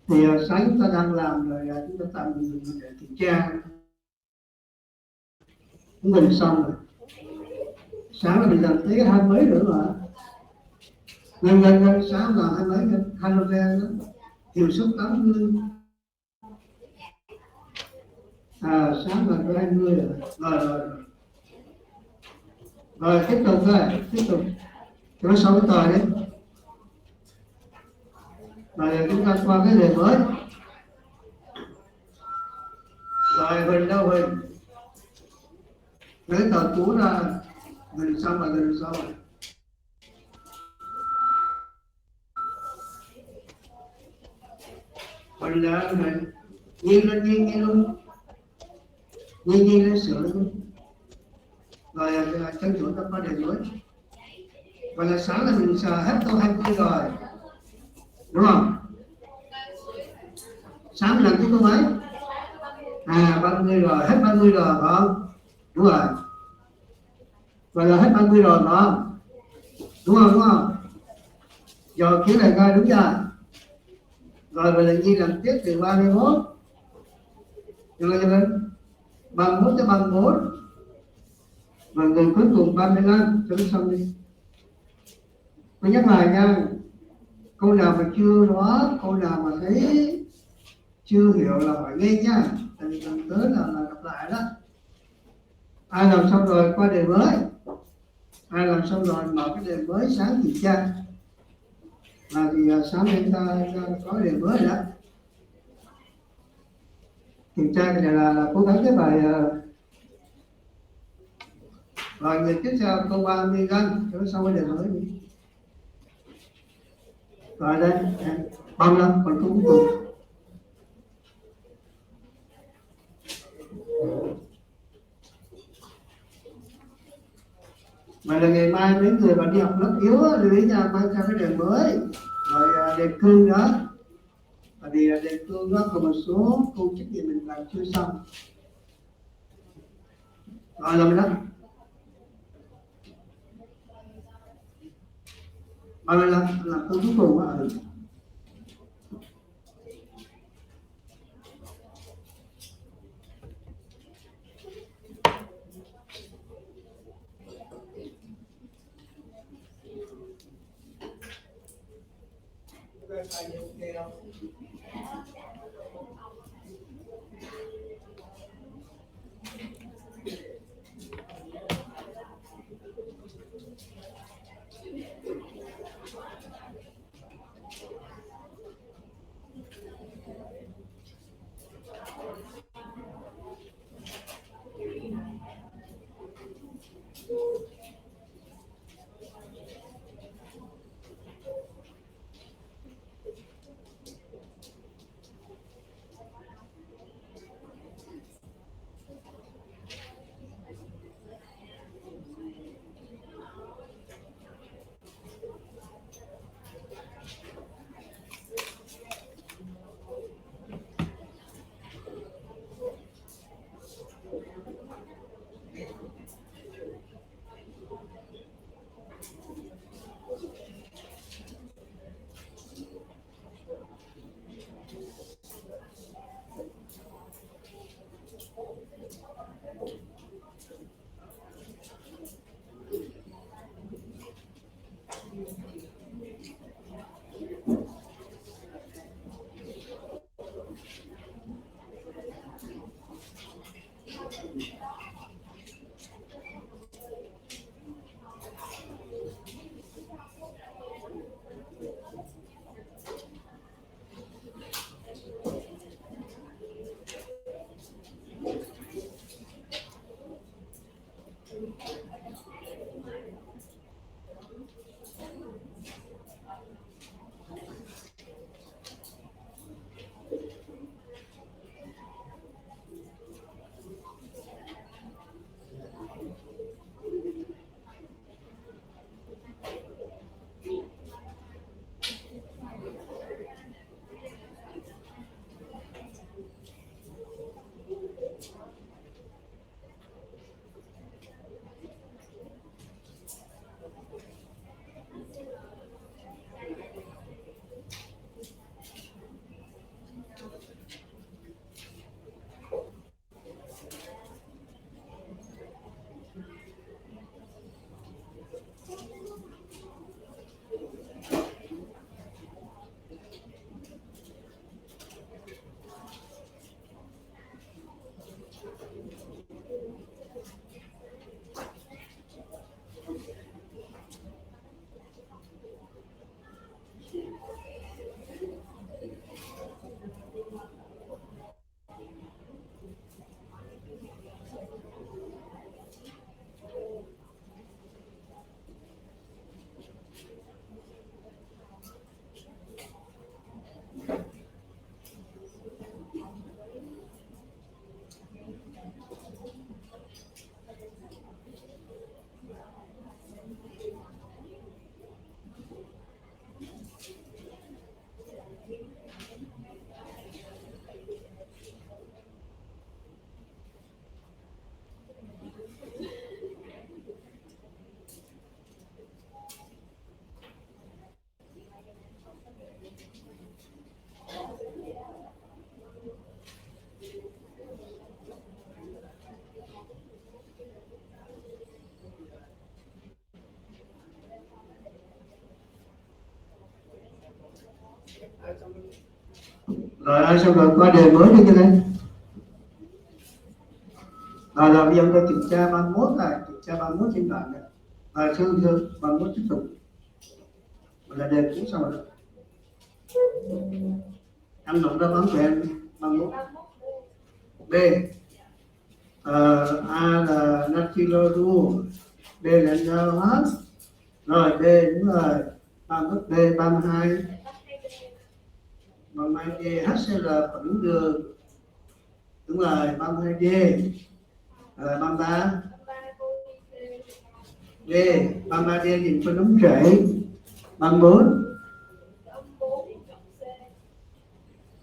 Thì sáng chúng ta đang làm rồi, chúng ta tạm dừng để kiểm tra của mình xong rồi. Sáng là mình làm tới 20 mấy nữa mà nhân sáng là 20 mấy halogen đó, hiệu suất 80. Sáng là có 20 rồi. Rồi tiếp tục thôi, tiếp tục cho nó xong cái tờ đấy. Rồi chúng ta qua cái đề mới. Rồi Huỳnh đâu Huỳnh, lấy tờ cũ ra. Huỳnh xong rồi, Huỳnh xong rồi. Huỳnh là Huỳnh nhiên lên, nhiên luôn, nhiên lên sửa luôn. Rồi chân chủ ta qua đề mới. Và là sáng là mình sợ hết câu 20 rồi, đúng không? Sáng mình làm cái câu mấy? 30 rồi, hết 30 rồi phải không? Đúng rồi. Và là hết 30 rồi phải không? Đúng không, đúng không? Giờ kiếm này coi đúng chưa? Rồi và là nhiên làm tiếp từ 31 cho lên 31 tới 34. Và người cuối cùng 35 cho nó xong đi. Tôi nhắc lại nha, câu nào mà chưa đó, câu nào mà thấy chưa hiểu là phải nghe nhá, tại vì lần tới là đọc lại đó. Ai làm xong rồi qua đề mới, ai làm xong rồi mở cái đề mới sáng kiểm tra. Thì sáng nay ta có đề mới đó, kiểm tra cái này là cố gắng cái bài. Rồi người tiếp theo câu 30 găng cho nó xong cái đề mới đi. Rồi đây 35 còn câu cuối cùng. Mà là ngày mai mấy người mà đi học lớp yếu lưu ý nha, mang theo cái đề mới. Rồi đề cương đó, bởi vì đề cương đó còn một số câu trách nhiệm mình làm chưa xong. Rồi làm đó 35 là câu cuối cùng á. Rồi xong rồi qua đề mới đi cho đây. Rồi bây giờ tôi kiểm tra 31 này, kiểm tra 31 trên bảng này. Rồi thưa 31 tiếp tục. Là đề cũ xong rồi. Em đọc ra bấm của em 31. B. A là natriloru, B là NaOH. Rồi D đúng rồi. B 32. 32D HCl phản đường. Đúng rồi, 32D. Rồi 33. D 33D thì phân ống chảy. 34.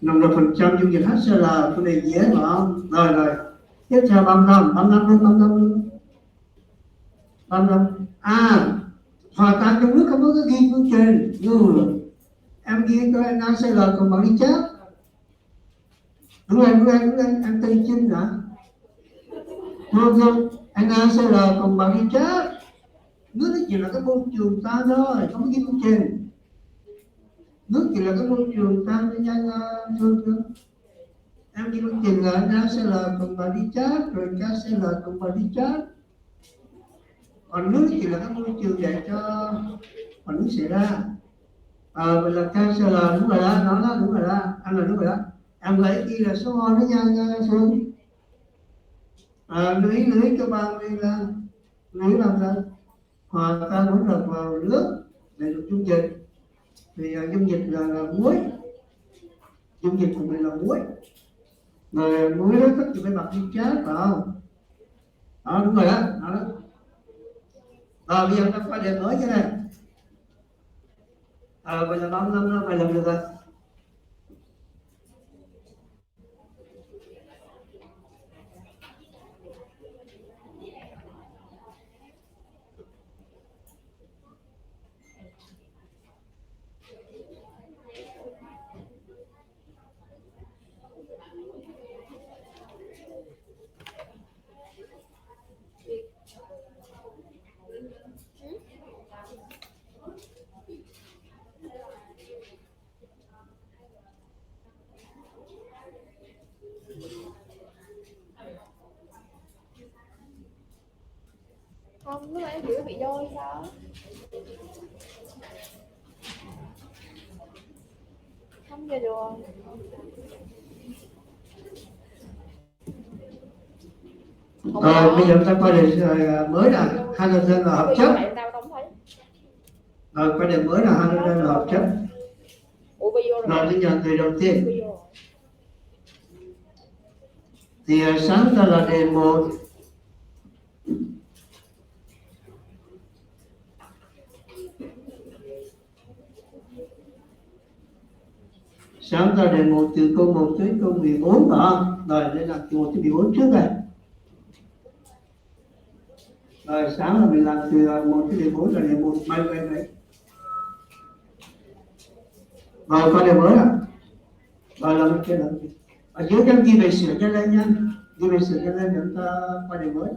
Nồng độ phần trăm dung dịch HCl cái này dễ mà không? Rồi. Tiếp theo 35 hòa tan trong nước không có cái ghi phương trình. Em ghi cho anh HCl còn bằng đi chết. Đúng rồi, em tên Trinh hả? Không, anh HCl còn bằng đi chết. Nước nó chỉ là cái môi trường ta thôi, không có ghi phương trình. Nước chỉ là cái môi trường ta thôi nha, thương. Em ghi phương trình là NaCl cộng bằng đi chát, rồi KCl cộng bằng đi chát. Còn nước chỉ là cái môi trường để cho phản ứng xảy ra. Vậy là KCl đúng rồi đó, nó đúng rồi đó, anh là đúng rồi đó. Em lấy ghi là số mol đó nha Xuân. Lưới cho bao đây là lưới làm sao? Hòa tan hỗn hợp vào nước để được dung dịch. Thì dung dịch là muối. Dung dịch của mình là muối. Rồi muối đó tất phải bật đi chết phải không? Đó đúng rồi đó. Rồi bây giờ ta qua đề mới cái này. Vậy là 35 nó phải làm được rồi. Không, lúc nãy em bị đôi sao? Không giờ được. Bây giờ ta qua đề mới là hydrogen là hợp chất. Qua đề mới là hydrogen là hợp chất. Rồi bây giờ người đầu tiên thì sáng ra là đề 1. Sáng ra đề 1 từ câu 1 tới câu 14 phải không? Rồi đây là từ 1 tới 14 trước này. Rồi sáng là mình làm từ 1 tới 14 là đề 1 may. Rồi qua đề mới ạ. Rồi là cái là ở dưới em ghi về sửa cho lên nha. Ghi về sửa cho lên để chúng ta qua đề mới.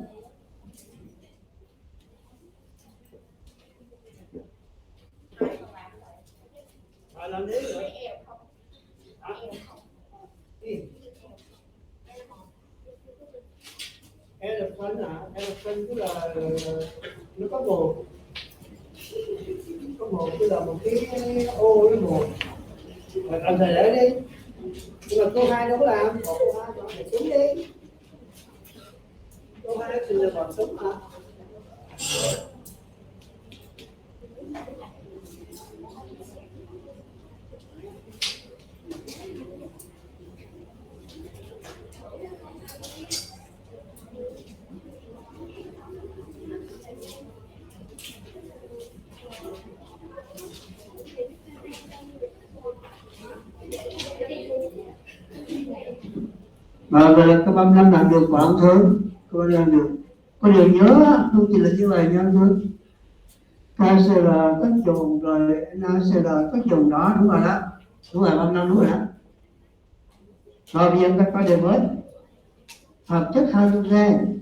Rồi làm thế rồi. Elephant hả? Elephant tức là nó có một tức là một cái ô với một. Rồi tạm thời để đi. Nhưng mà câu 2 đâu có làm. Câu 2 chọn để xuống đi. Câu 2 thì là còn xuống mà. Vậy là các bạn năm làm được khoảng thôi, các bạn làm được. Có điều nhớ không chỉ là như vậy nha thôi. KCl các chùm rồi NaCl các chùm đó đúng rồi đó. Đúng rồi, 5 năm đúng rồi đó. Rồi bây giờ ta có đề mới. Hợp chất hydrogen.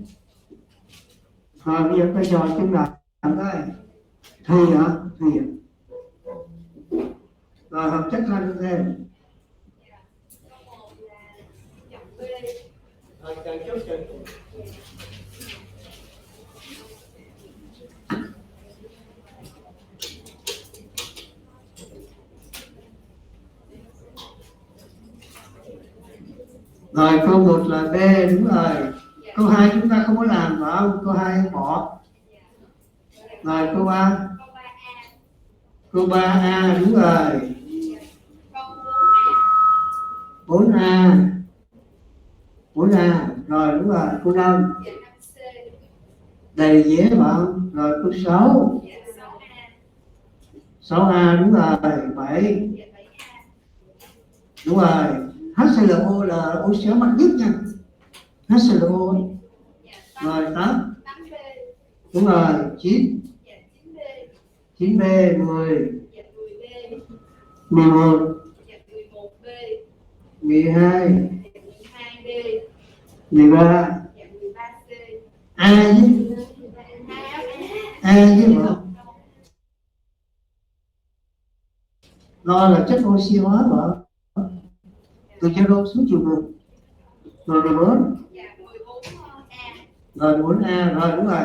Rồi bây giờ ta dò chung lại đây. Thùy hả? Rồi hợp chất hydrogen. Càng chốt chừng. Rồi câu 1 là B, đúng rồi. Câu 2 chúng ta không có làm phải không? Câu 2 bỏ. Rồi câu 3. Câu 3A, đúng rồi. 4A. 4A, rồi đúng rồi. Câu 5. Đầy dễ phải không? Rồi câu 6. 6A, đúng rồi. 7. Đúng rồi. HClO là oxy hóa mạnh nhất nha. HClO. Rồi 8. Đúng rồi. 9. 9B. 10. 11. 12. 13. A với không? Lo là chất oxy hóa vợ từ chế độ xuống chiều ngược. Rồi 14. Rồi 4A, rồi đúng rồi.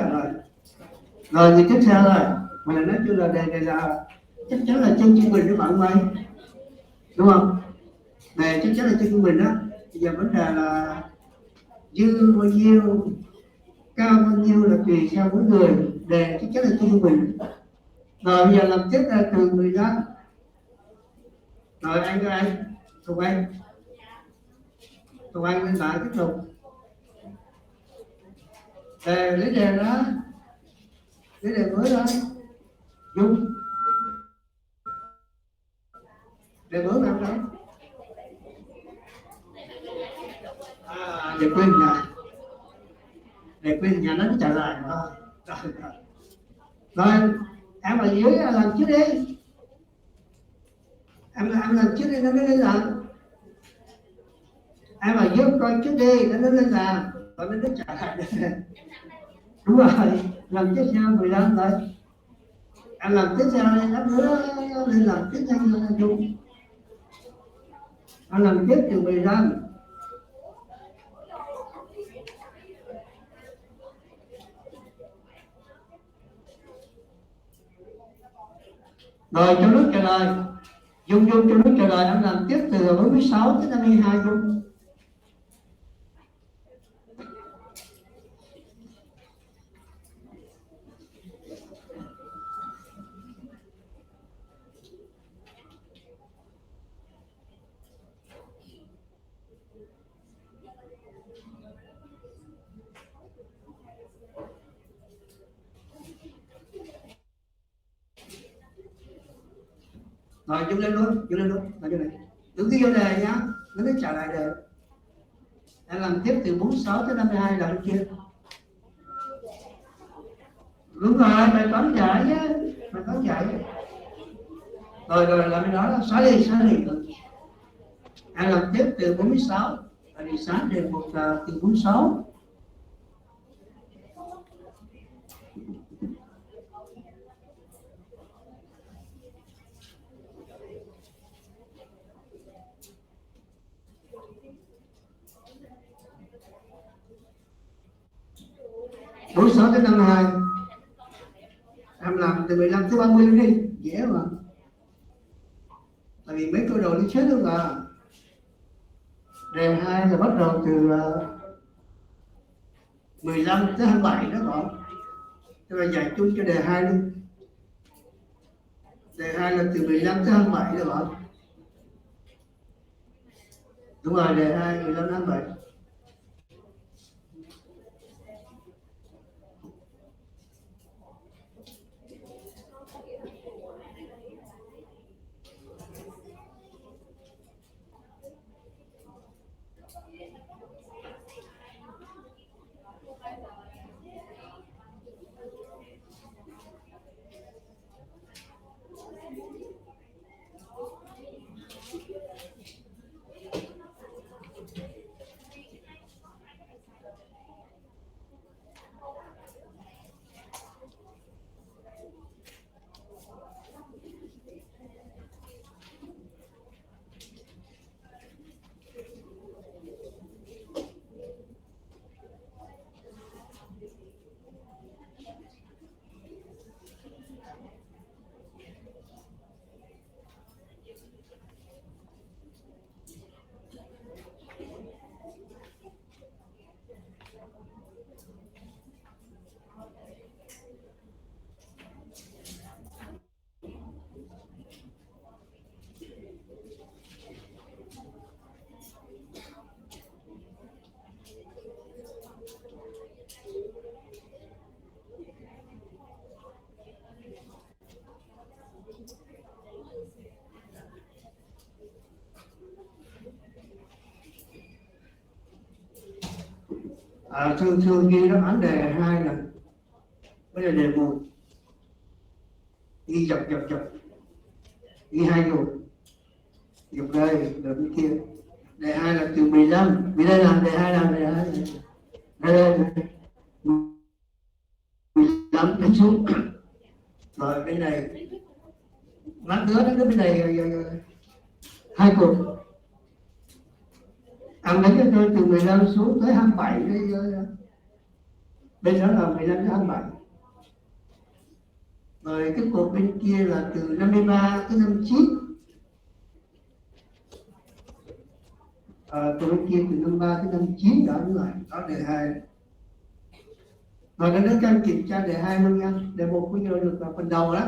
Rồi thì tiếp theo rồi mình nói chung là đề này là chắc chắn là chân trung bình các bạn ơi, đúng không? Đề chắc chắn là chân trung bình đó. Bây giờ vấn đề là dư bao nhiêu, cao bao nhiêu là tùy theo mỗi người. Đề chắc chắn là chân trung bình. Rồi bây giờ làm tiếp ra từ 15. Rồi anh Tùng Anh lên lại tiếp tục. Lấy đề đó, lấy đề mới đó. Dung đề mới nào đó. Đề quên nhà nó trả lời thôi. Rồi em ở dưới làm trước đi. Em làm trước đi nó mới lên làm. Em ở dưới coi trước đi nó lên làm rồi nó trả lời. Đúng rồi, làm tiếp theo 15 rồi. Em làm tiếp theo đi, lát nữa lên làm tiếp theo chung. Em làm tiếp từ 15. Rồi cho nước trả lời. Dung cho nước trả lời em làm tiếp từ 46 tới 52 Dung. Rồi Dung lên luôn, là như này. Đừng ghi vô đề nhá, nó mới trả lời đề. Em làm tiếp từ 46 tới 52 là bên kia. Đúng rồi, bài toán giải nhé, bài toán giải. Rồi làm cái đó là xóa đi. Em làm tiếp từ 46, tại vì sáng đề một là từ 46. Bốn sáu tới 52. Em làm từ 15 tới 30 đi, dễ mà. Tại vì mấy câu đầu đi chết luôn à. Đề 2 là bắt đầu từ 15 tới 27 đó còn. Thế là giải chung cho đề 2 đi. Đề 2 là từ 15 tới 27 đó còn. Đúng rồi, đề 2 15 tới 27. Thường thường ghi đáp án đề 2 nè, bây giờ đề 1 ghi dọc dọc dọc, ghi 2 dọc đây rồi bên kia. Đề 2 là từ 15, vì đây là đề 2 là đề 2 đây 15 đánh xuống. Rồi bên này lát nữa đến bên này 2 cột, anh lấy cho tôi từ 15 xuống tới 27 đây, bên đó là 15 tới 27. Rồi cái cột bên kia là từ 53 tới 59. Từ bên kia từ 53 tới 59 đó, đúng rồi, đó đề 2. Rồi đến các em kiểm tra đề 2 luôn nha. Đề 1 bây giờ được vào phần đầu đó.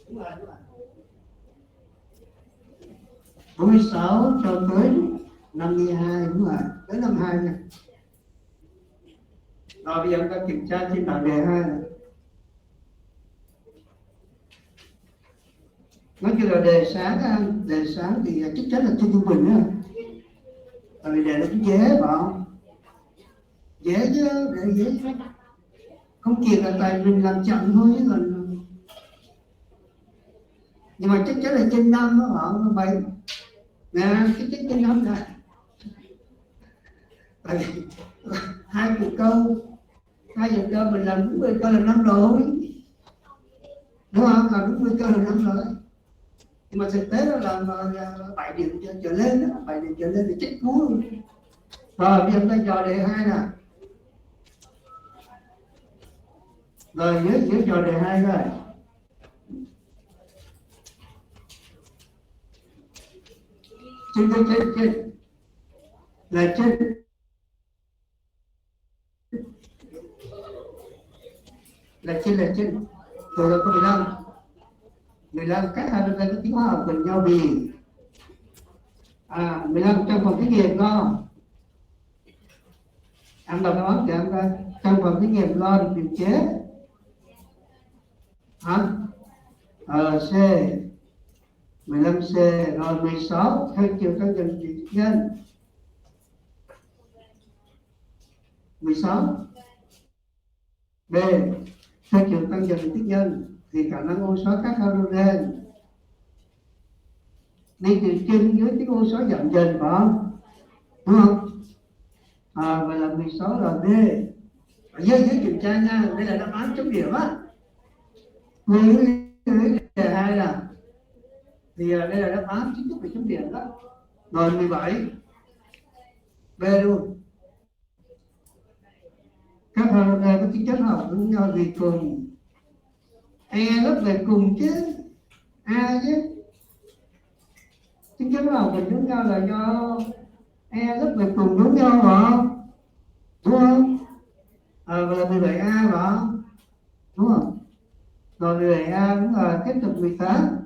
Đúng rồi. 46 cho tới 52, đúng rồi, tới 52 nha. Rồi bây giờ chúng ta kiểm tra trên bảng đề 2 này. Nói chung là đề sáng thì chắc chắn là trên trung bình nữa. Tại vì đề nó cũng dễ phải không? Dễ chứ, đề dễ chứ. Không kịp là tại mình làm chậm thôi chứ còn. Nhưng mà chắc chắn là trên 5 đó họ 7. Nè, cái trên 5 này. Tại vì 20 câu mình làm 40 câu là 5 rồi. Đúng không? Làm 40 câu là 5 rồi. Nhưng mà thực tế nó làm 7 điểm trở lên đó, 7 điểm trở lên thì chết cú luôn. Rồi bây giờ chúng ta dò đề 2 nè. Rồi nhớ dò đề 2 rồi. Trên là trên rồi có 15 các hai bên đây có tiếng hóa học gần nhau vì 15 trong phòng thí nghiệm lo em đọc nói cho em coi, trong phòng thí nghiệm lo được điều chế C 15C. Rồi 16 theo chiều tăng dần trị nhân 16 B theo chiều tăng dần tích nhân thì khả năng ô xóa các halogen đi từ trên dưới cái ô xóa giảm dần phải không? Đúng không? Và là 16 là D. Ở dưới kiểm tra nha, đây là đáp án chấm điểm á. Với đề 2 là thì đây là đáp án chính thức về chấm điểm đó. Rồi 17 B luôn. Các halogen có tính chất hợp với nhau vì cùng E lớp về cùng chứ A chứ. Tính chất nào về giống nhau là do E lớp về cùng giống nhau phải không? Đúng không? Và là 17A phải không? Đúng không? Rồi 17A cũng là tiếp tục 18.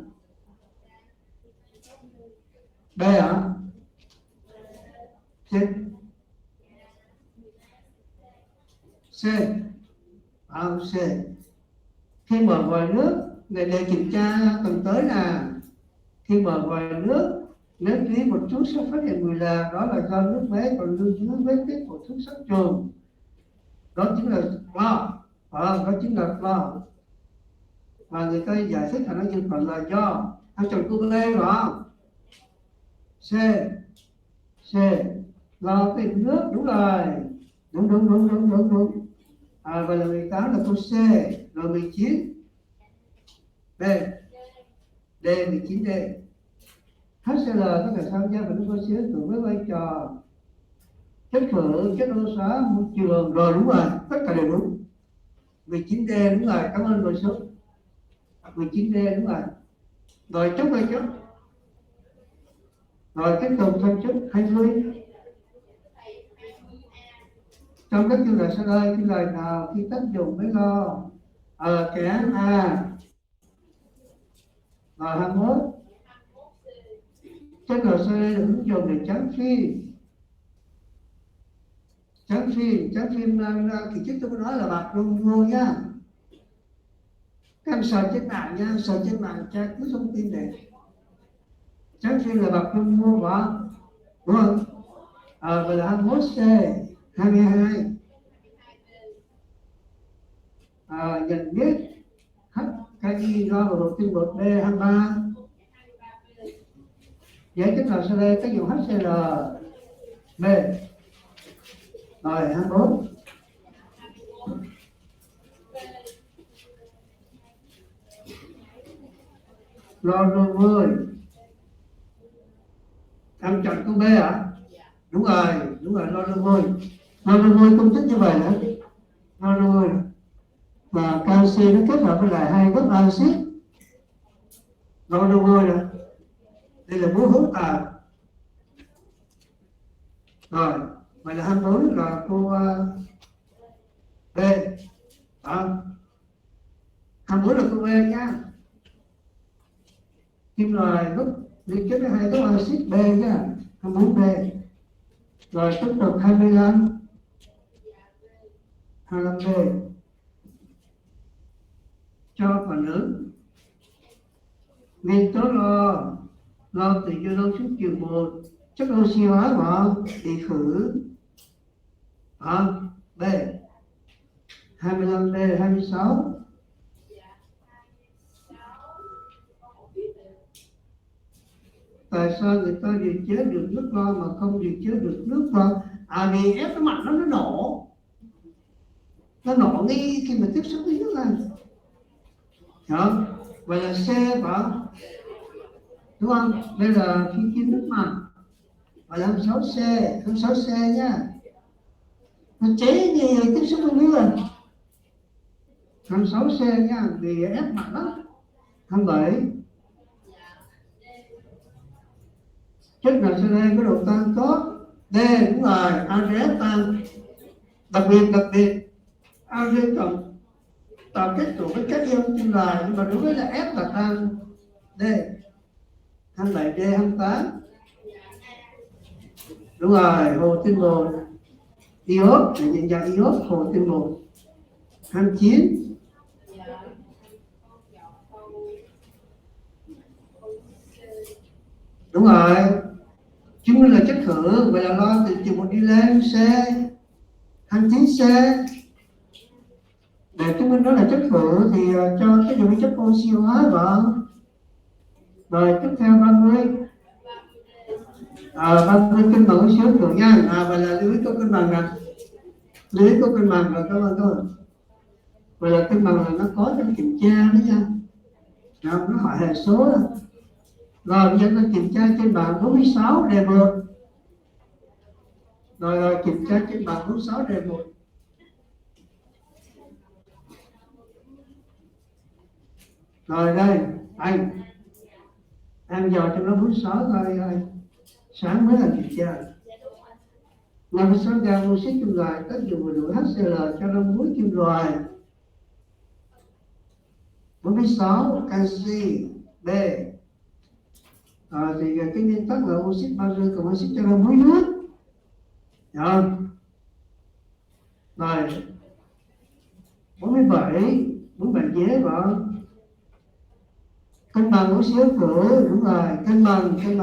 B hả? C. C. Khi mở vòi nước, để kiểm tra tuần tới là khi mở vòi nước, nếu chú ý một chút sẽ phát hiện mùi là đó là do nước bé còn lưu giữ vết tích của thuốc sát trùng. Đó chính là clo, đó chính là clo. Và người ta giải thích khả năng diệt khuẩn là do ăn trồng cu lê phải không? C lo cái nước, đúng rồi, đúng. Và là 18 là câu C. Rồi 19 D 19D HCl có thể tham gia vào nước oxy cùng với vai trò chất khử, chất ô xóa môi trường. Rồi đúng rồi, tất cả đều đúng. 19D đúng rồi, cảm ơn đội số 19D đúng rồi. Rồi chốt hay chốt. Rồi tiếp tục thêm chút 20. Trong các chương lời sau đây, cái lời nào khi tác dụng với lo kén A. Rồi 21 Chất LCD được ứng dụng để chắn phim. Chắn phim thì trước tôi có nói là bạc luôn nhá. Các em search trên mạng nha, search trên mạng tra cứu thông tin để chắn phim là bạc luôn mua vào, đúng không? Và là 21C 22 nhận biết HKI do vào tinh bột B 23 giấy chất nào sau đây tác dụng HCl B rồi 24 Chloromoi. Em chọn câu B hả? Đúng rồi Chloromoi công thức như vậy đó. Chloromoi và canxi nó kết hợp với lại hai gốc axit chloromoi nè, đây là bố hữu tà. Rồi vậy là 24 là cô B đó. 24 là cô B nhá. Kim loại gốc liên kết với hai gốc axit B nhá, 24B. Rồi tiếp tục 25 25B cho phản ứng nguyên tố lo từ dương đông xuống chiều 1 chất oxy hóa vào bị khử B 25B 26. Tại sao người ta điều chế được nước lo mà không điều chế được nước lo? Vì ép cái mặt nó nổ ngay khi mà tiếp xúc với nước này. Đó, vậy là C phải, đúng không? Đây là phi kim nước mặn, và 26C 26C nhá, nó chế như tiếp xúc với nước rồi. 26C nhá, vì ép mặn lắm. 27 chất nào sau đây có độ tan tốt? D cũng là ADS tan. Đặc biệt AD cộng tạo kết tụ với các ion kim loại, nhưng mà đối với là F là tan D. 27D 28 đúng rồi, hồ tinh bột iốt để nhận dạng iốt hồ tinh bột. 29 đúng rồi, chứng minh là chất khử, vậy là lo từ chiều 1 đi lên C 29C. Để chứng minh đó là chất khử thì cho cái dùng chất oxy hóa vào. Rồi tiếp theo 30 30 cân bằng oxy hóa khử nha. Vậy là lưu ý có cân bằng nè, lưu ý có cân bằng rồi, các bạn. Vậy là cân bằng là nó có trong kiểm tra đó nha. Nó hỏi hệ số đó. Rồi bây giờ ta kiểm tra trên bảng 46 đề 1. Rồi kiểm tra trên bảng 46 đề 1. Rồi đây, anh em dò trong đó 46 thôi, sáng mới là kiểm tra. 56 gram oxit kim loại tác dụng vào đủ HCl cho 5 muối kim loại. 46 canxi B. Thì cái nguyên tắc là oxit bazơ cộng oxit cho 5 muối nước. Được. Rồi 47 dế vào cân bằng oxy hóa khử, đúng rồi, cân bằng nha,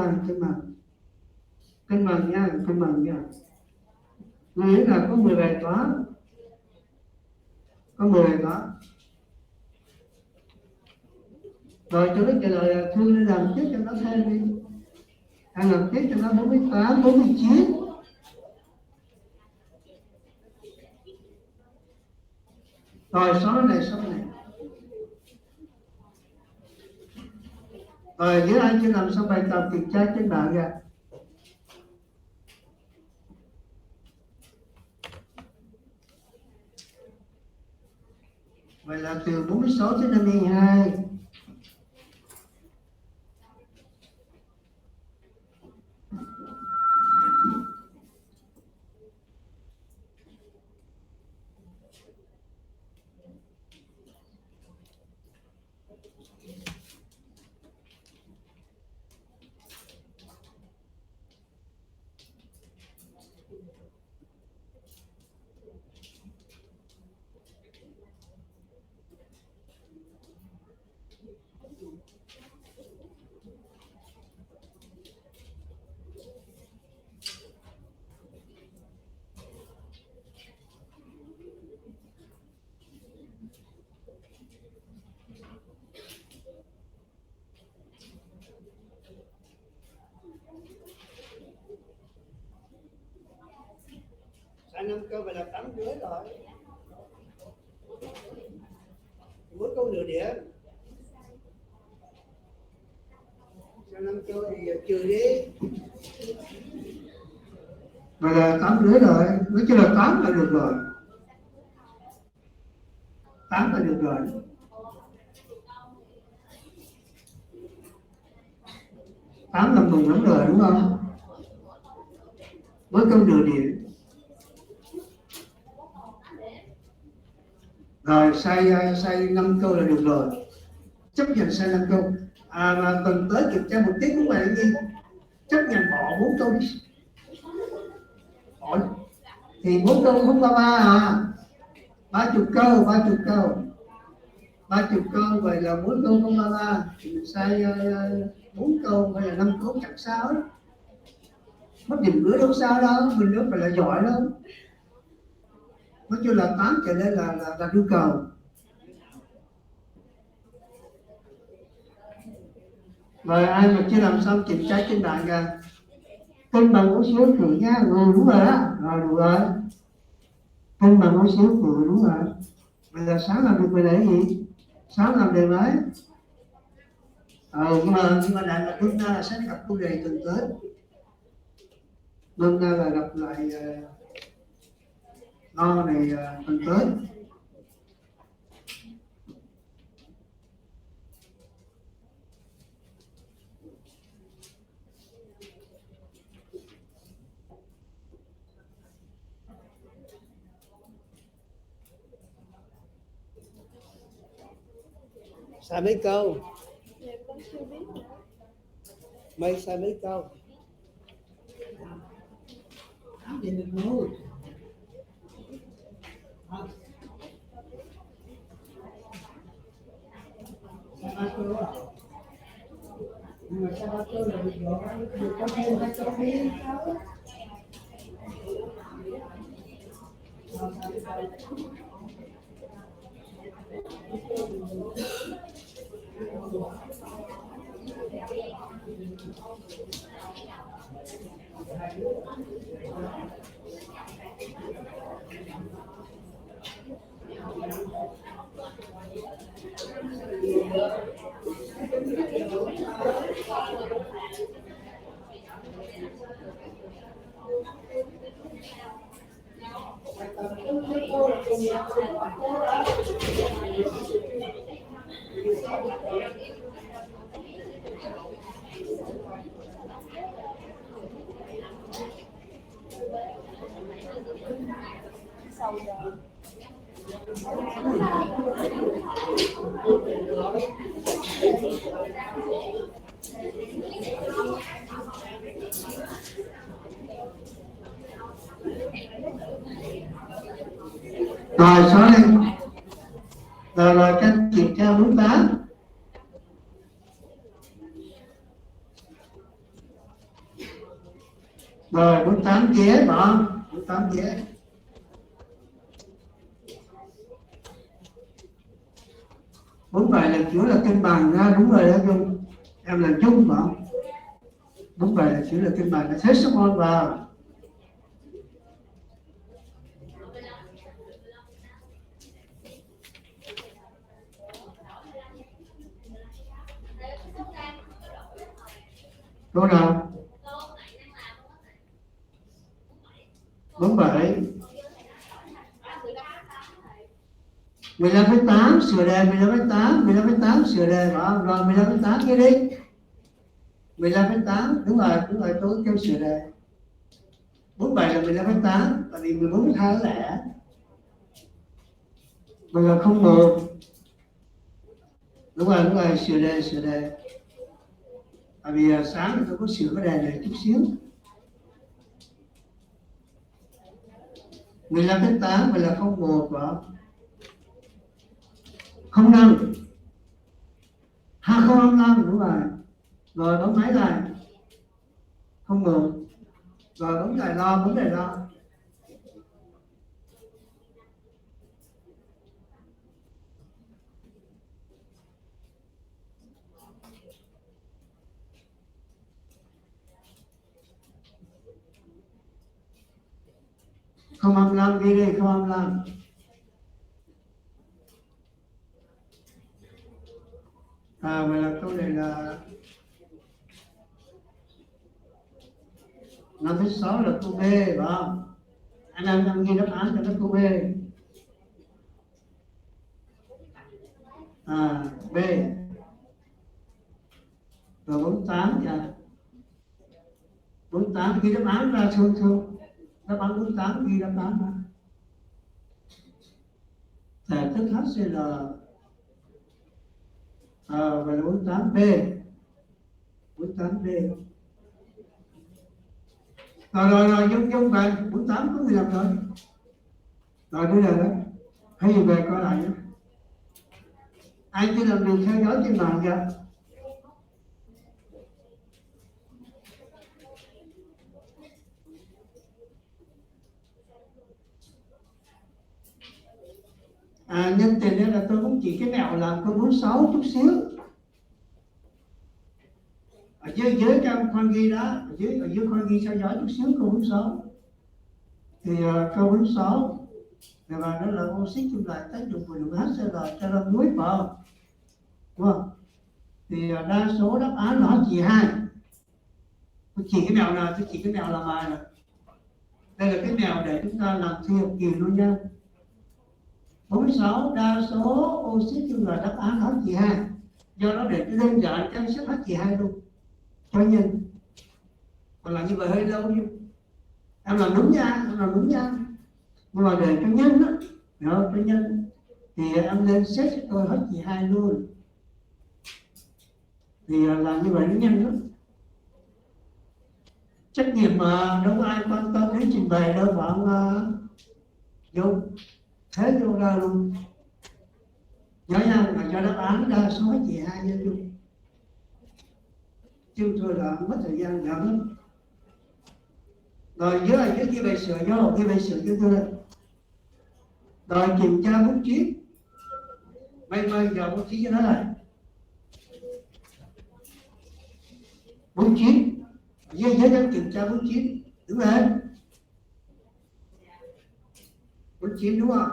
nghĩa là có 10 bài toán, rồi cho nó trả lời là Thư nên làm tiếp cho nó thêm đi, anh làm tiếp cho nó 48 49. Rồi số này rồi nếu anh chưa làm xong bài tập kiểm tra trên bảng kìa. Vậy là từ 46 đến 52. cơ vậy là 8 rưỡi rồi. Muốn câu nửa điểm. Cho 5 câu thì trừ đi. Vậy là 8 rưỡi rồi, nói chung là 8 là được rồi. 8 là được rồi. 8 là mừng lắm rồi đúng không? Với câu nửa điểm. Rồi sai 5 câu là được rồi. Chấp nhận sai 5 câu. Mà cần tới kiểm tra một tiết cũng vậy gì? Chấp nhận bỏ 4 câu đi. Bỏ. Thì 4 câu không ba ba à. 30 câu, 30 câu. 30 câu vậy là 4 câu không ba ba. Thì mình sai 4 câu hay là 5 câu chẳng sao hết. Mất điểm rưỡi đâu sao đâu, mình đâu phải là giỏi đâu. Nói chung là 8 trở lên là yêu cầu. Rồi ai mà chưa làm xong kiểm tra trên bảng kìa. Cân bằng mẫu số thử nha. Đúng rồi đó. Rồi đủ rồi. Cân bằng mẫu số thử đúng rồi. Bây giờ sáng làm được về đấy gì? Sáng làm đề mấy? Nhưng mà đại là tuần là sẽ gặp cô đề tuần tới. Tuần là gặp lại lo này tuần tới. Sai mấy câu? Dạ con chưa biết nữa. Mày sai mấy câu? Gì được đâu. Sai ba câu à? Nhưng mà sai ba câu là được rồi. Được có thêm 2 câu đi. Sau giờ. Rồi xóa lên. Rồi các kiểm tra đúng 8. Rồi 48 vé bỏ 48 vé. 47 là chữ là cân bằng ra, đúng rồi đó Dung. Em là chung mà. 47 là chữ là cân bằng, là hết số môn vào. Câu nào? 47 15,8 sửa đề 15,8 sửa đề đó. Rồi 15,8 kia đi. 15,8 đúng rồi tôi kêu sửa đề. 47 là 15,8 tại vì 14,2 là lẻ. Bây giờ không một. Đúng rồi sửa đề. Tại vì sáng thì tôi có sửa cái đề này chút xíu. 15,8 vậy là 01 vào 05 2055 đúng rồi. Rồi bấm máy lại 01. Rồi bấm lại lo. 025 ghi đi, 025. Vậy là câu này là năm thứ 6 là câu B, phải không? Anh em ghi đáp án cho nó câu B. B. Rồi 48 kìa. 48 ghi đáp án ra thương. Đáp án 48 ghi đáp án ra. Thể tích HCl. Vậy là 48B. 48B. Rồi, dung về 48 có người làm rồi. Rồi bây giờ đó, hãy về coi lại nhé. Ai chưa làm được theo dõi trên mạng kìa. Nhân tiền đây là tôi cũng chỉ cái mẹo làm câu 46 chút xíu. Ở dưới trong khoan ghi đó, ở dưới khoan ghi theo dõi chút xíu câu 46. Thì câu 46 và đó là oxit kim loại tác dụng của lượng HCl cho ra muối vào, đúng không? Thì đa số đáp án là H2. Tôi chỉ cái mẹo nào, tôi chỉ cái mẹo làm bài này. Đây là cái mẹo để chúng ta làm thi học kỳ luôn nha. 46 đa số oxit kim loại đáp án H2. Do đó để đơn giản cho xếp H2 luôn cho nhân. Còn là như vậy hơi lâu chứ. Em làm đúng nha. Nhưng mà để cho nhân đó, cho nhân thì em nên xét cho tôi H2 luôn. Thì làm như vậy nó nhanh lắm. Trách nhiệm mà đâu có ai quan tâm đến trình bày đâu bạn vô thế vô ra luôn. Nhớ nha, mà cho đáp án đa số H2 nha luôn. Chứ tôi là mất thời gian giảm lắm. Rồi dưới kia bài sửa vô, kia bài sửa cho tôi. Rồi kiểm tra bút chip. Bây giờ bút chip cho nó này. Bút chip. Dưới kiểm tra bút chip. Đúng rồi. Bút chip đúng không?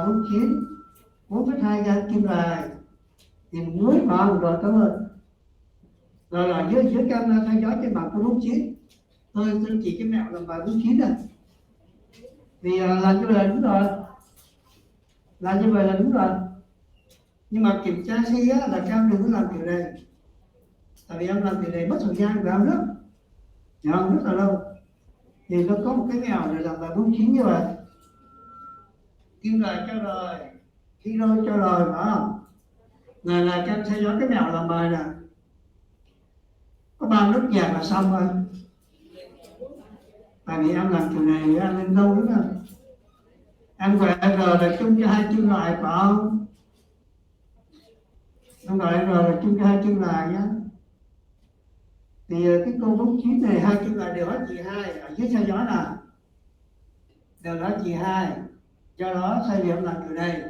Bút chip 4,2 gam kim loại. Thì muối vào rồi, cảm ơn. Rồi là dưới camera theo dõi trên mặt của bút chip. Tôi chỉ cái mẹo làm bài bút chip này. Thì làm như vậy là đúng rồi. Làm như vậy là đúng rồi. Nhưng mà kiểm tra thi á, là em đừng có làm kiểu này. Tại vì em làm kiểu này mất thời gian của em lắm. Rất là lâu. Thì nó có một cái mẹo để làm bài bút chip như vậy. Kim loại cho rồi, hydro cho rồi, phải không? Là em theo dõi cái mẹo làm bài nè. Có 3 nút nhạc là xong rồi. Tại vì em làm kiểu này em lên lâu lắm rồi. Em gọi R là chung cho hai kim loại, phải không? Em gọi R là chung cho hai kim loại nhé. Thì cái câu bút chip này hai kim loại đều H2 ở dưới theo dõi nào đều là H2. Do đó thay vì em làm kiểu này,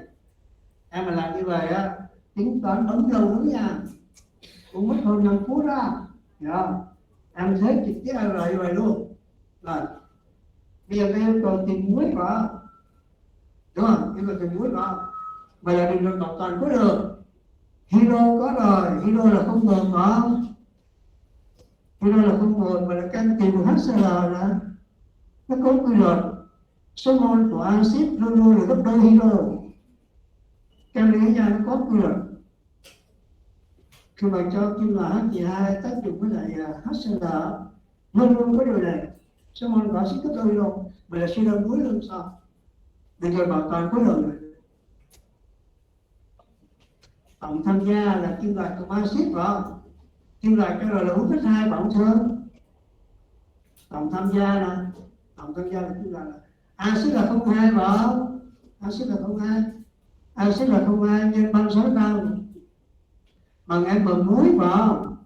em mà làm như vậy á, tính toán bấm lâu lắm nha, cũng mất hơn 5 phút ra, hiểu không? Em thấy trực tiếp R như vậy luôn. Rồi bây giờ cái yêu cầu tìm muối vào, đúng không? Yêu cầu tìm muối vào. Vậy là định lượng bảo toàn có được. Hydro có rồi, hydro là không một, phải không? Hydro là không một, vậy là căn tìm được HCl nè. Nó có quy luật số mol của axit luôn luôn là gấp đôi hydro. Căn lý ra nó có quy luật. Khi mà cho kim loại H2 tác dụng với lại HCl luôn luôn có điều này. Số mol của axit gấp đôi hydro. Vậy là suy ra muối luôn sao? Định lượng bảo toàn có được rồi. Tổng tham gia là kim loại cộng axit, phải không? Kim loại cho rồi là 4,2 bỏng thơm. Tổng tham gia là kim loại là axit là 0,2, phải không? Axit là 0,2. Axit là 0,2 nhân 36 năm bằng m muối, phải không?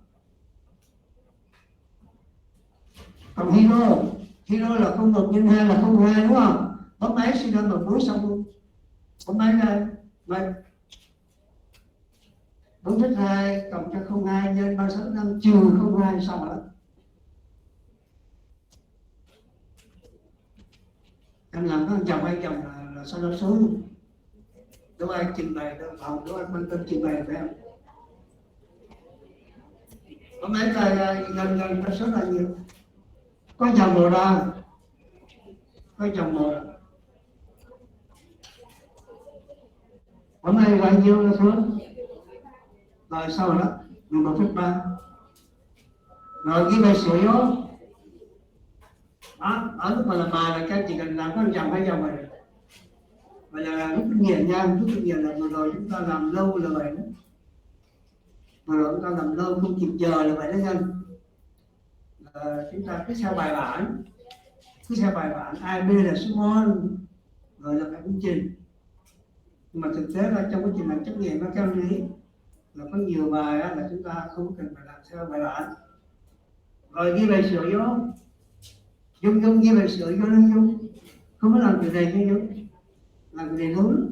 Còn hydro là 0,1 nhân 2 là 0,2, đúng không? Bấm máy suy ra m muối xong luôn. Bấm máy ra. Vậy 4,2 cộng cho 0,2 nhân 36 năm trừ 0,2 xong rồi. hai chồng là sao nó xuống. Đố ai trình bày đâu, không đố ai quan tâm trình bày phải không? Có mấy cái gần có số là nhiều. Có chồng một ra, có chồng một. Hôm nay bao nhiêu nó xuống? Rồi sau đó, 11,3. Rồi ghi bài sửa vô. Đó, ở lúc mà làm bài là các chị cần làm có chồng hay chồng rồi. Vậy là rút kinh nghiệm nha, rút kinh nghiệm là vừa rồi chúng ta làm lâu là vậy đó. Vừa rồi chúng ta làm lâu không kịp giờ là vậy đó nha. Chúng ta cứ theo bài bản, A, B là số mol, rồi là phải công trình. Nhưng mà thực tế là trong quá trình làm trắc nghiệm nó theo lý là có nhiều bài là chúng ta không cần phải làm theo bài bản. Rồi ghi bài sửa vô, Dung ghi bài sửa vô nó Dung, không có làm việc này cho Dung, làm việc này đúng.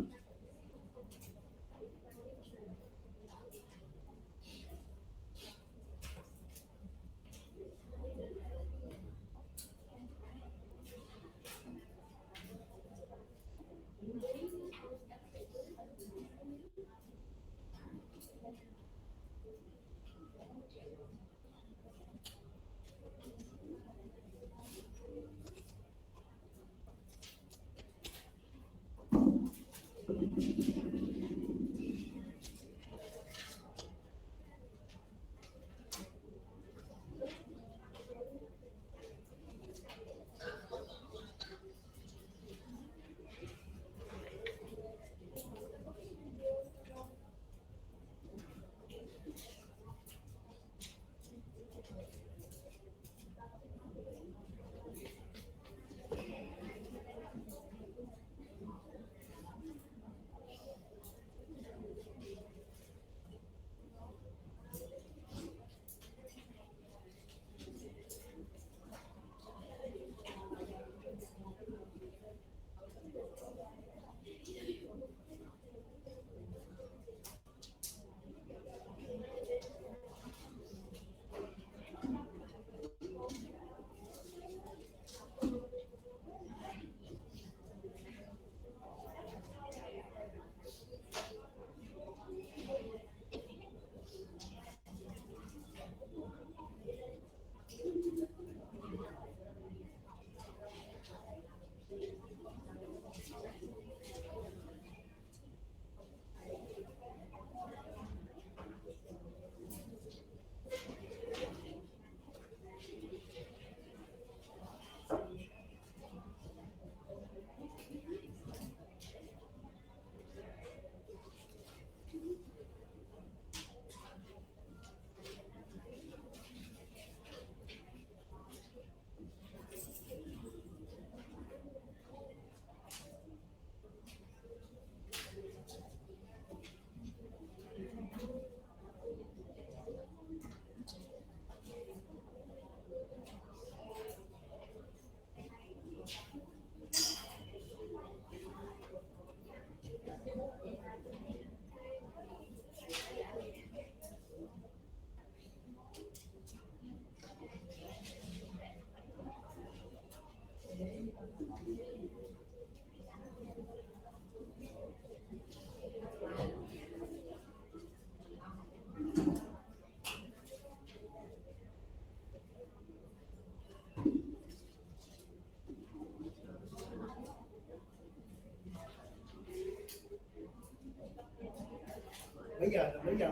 Mấy giờ là mấy giờ?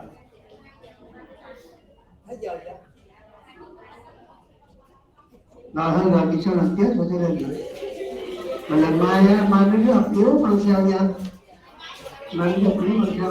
Hết giờ chưa? Rồi thôi rồi thì sao làm tiếp rồi thế này. Mà lần mai mấy đứa học yếu mang theo nha. Mai đứa học yếu mang theo.